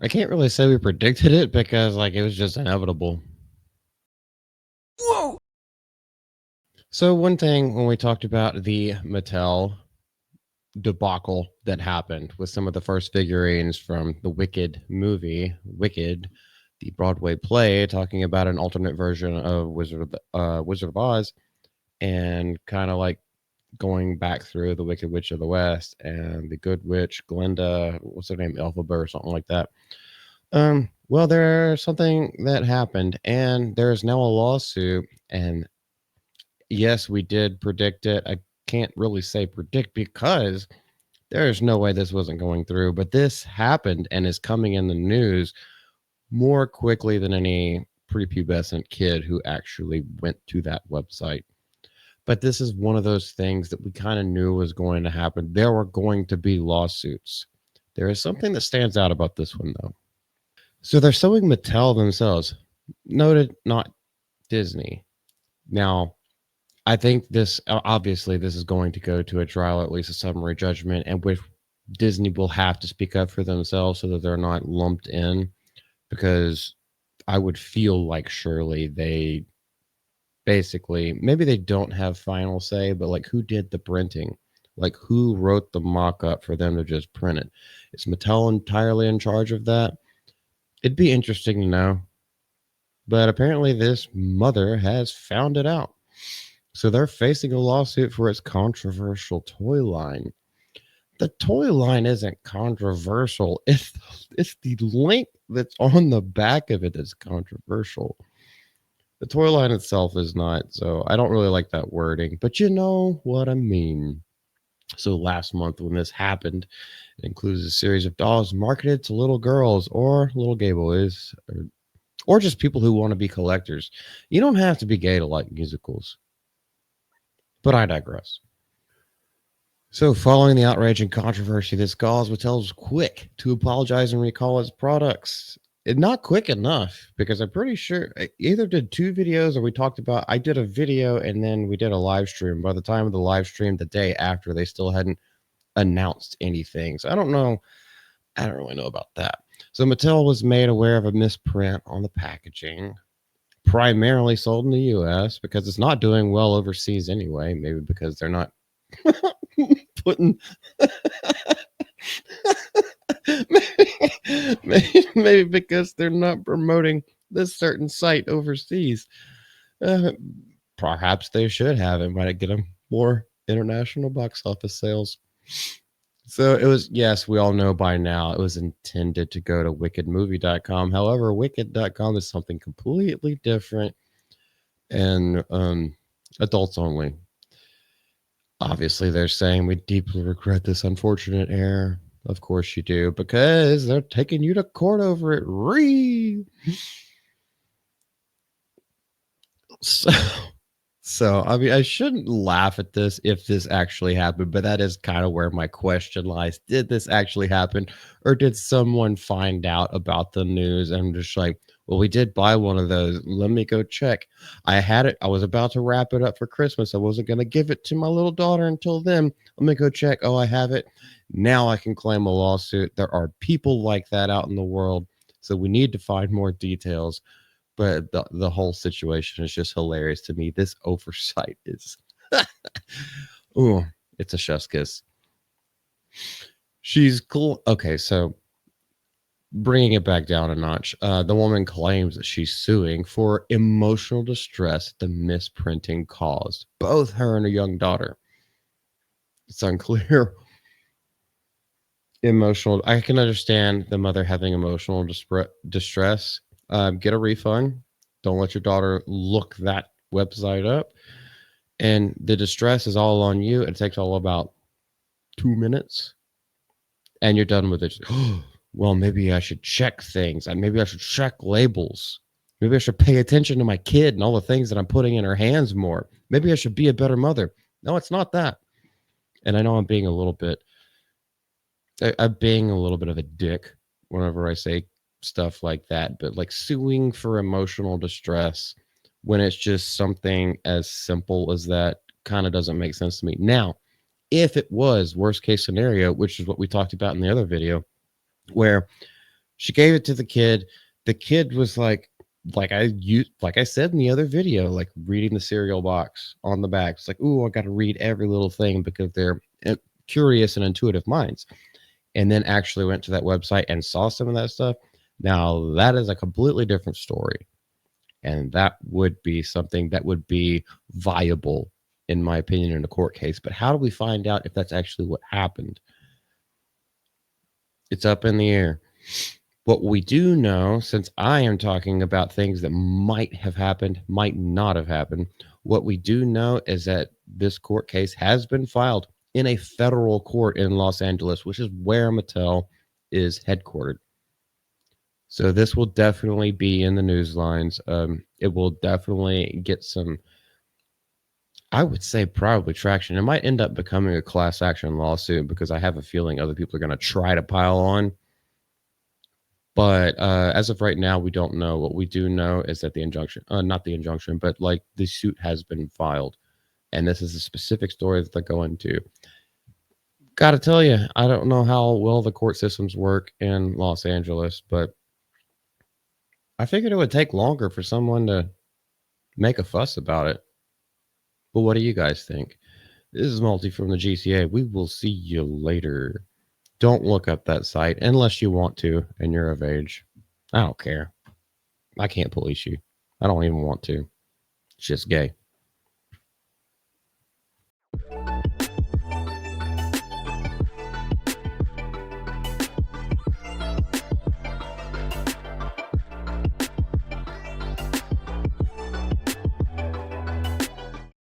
I can't really say we predicted it because like it was just inevitable. Whoa! So one thing when we talked about the Mattel debacle that happened with some of the first figurines from the Wicked movie, Wicked, the Broadway play, talking about an alternate version of Wizard of Oz, and kind of like going back through the Wicked Witch of the West and the Good Witch, Glinda, what's her name, Elphaba or something like that. Well, there's something that happened, and there is now a lawsuit. And yes, we did predict it. I can't really say predict because there's no way this wasn't going through, but this happened and is coming in the news more quickly than any prepubescent kid who actually went to that website. But this is one of those things that we kind of knew was going to happen. There were going to be lawsuits. There is something that stands out about this one, though. So they're suing Mattel themselves. Noted, not Disney. Now, I think this obviously this is going to go to a trial, at least a summary judgment, and which Disney will have to speak up for themselves so that they're not lumped in. Because I would feel like surely they basically maybe they don't have final say, but like who did the printing? Like who wrote the mock up for them to just print it? Is Mattel entirely in charge of that? It'd be interesting to know. But apparently, this mother has found it out. So they're facing a lawsuit for its controversial toy line. The toy line isn't controversial. It's the link that's on the back of it that's controversial. The toy line itself is not. So I don't really like that wording, but you know what I mean. So last month when this happened, it includes a series of dolls marketed to little girls or little gay boys or just people who want to be collectors. You don't have to be gay to like musicals. But I digress. So, following the outrage and controversy, this calls Mattel's quick to apologize and recall its products. Not quick enough because I'm pretty sure I either did two videos or we talked about. I did a video and then we did a live stream. By the time of the live stream, the day after, they still hadn't announced anything. So I don't know. I don't really know about that. So Mattel was made aware of a misprint on the packaging, primarily sold in the U.S. because it's not doing well overseas anyway. Maybe because they're not putting maybe because they're not promoting this certain site overseas. Uh, Perhaps they should have. It might get them more international box office sales. So it was, yes, we all know by now it was intended to go to wickedmovie.com. However, wicked.com is something completely different and adults only. Obviously, they're saying we deeply regret this unfortunate error. Of course you do, because they're taking you to court over it. So, so I mean, I shouldn't laugh at this if this actually happened, but that is kind of where my question lies. Did this actually happen, or did someone find out about the news and just like, well, we did buy one of those. Let me go check. I had it. I was about to wrap it up for Christmas. I wasn't going to give it to my little daughter until then. Let me go check. Oh, I have it. Now I can claim a lawsuit. There are people like that out in the world. So we need to find more details, but the whole situation is just hilarious to me. This oversight is, ooh, it's a chef's kiss. She's cool. Okay, so bringing it back down a notch, the woman claims that she's suing for emotional distress the misprinting caused both her and her young daughter. It's unclear. Emotional. I can understand the mother having emotional distress. Get a refund. Don't let your daughter look that website up. And the distress is all on you. It takes all about 2 minutes, and you're done with it. Well, maybe I should check things, and maybe I should check labels. Maybe I should pay attention to my kid and all the things that I'm putting in her hands more. Maybe I should be a better mother. No, it's not that. And I know I'm being a little bit, I'm being a little bit of a dick whenever I say stuff like that, but like suing for emotional distress when it's just something as simple as that kind of doesn't make sense to me. Now, if it was worst case scenario, which is what we talked about in the other video, where She gave it to the kid. The kid was like I said in the other video, like reading the cereal box on the back. It's like, ooh, I got to read every little thing because they're curious and intuitive minds. And then actually went to that website and saw some of that stuff. Now that is a completely different story, and that would be something that would be viable, in my opinion, in a court case. But how do we find out if that's actually what happened? It's up in the air. What we do know, since I am talking about things that might have happened, might not have happened, what we do know is that this court case has been filed in a federal court in Los Angeles, which is where Mattel is headquartered. So this will definitely be in the news lines. It will definitely get some, I would say, probably traction. It might end up becoming a class action lawsuit because I have a feeling other people are going to try to pile on. But as of right now, we don't know. What we do know is that the injunction, not the injunction, but like the suit has been filed. And this is a specific story that they're going to. Gotta tell you, I don't know how well the court systems work in Los Angeles, but I figured it would take longer for someone to make a fuss about it. But what do you guys think? This is Multi from the GCA. We will see you later. Don't look up that site unless you want to and you're of age. I don't care. I can't police you. I don't even want to. It's just gay.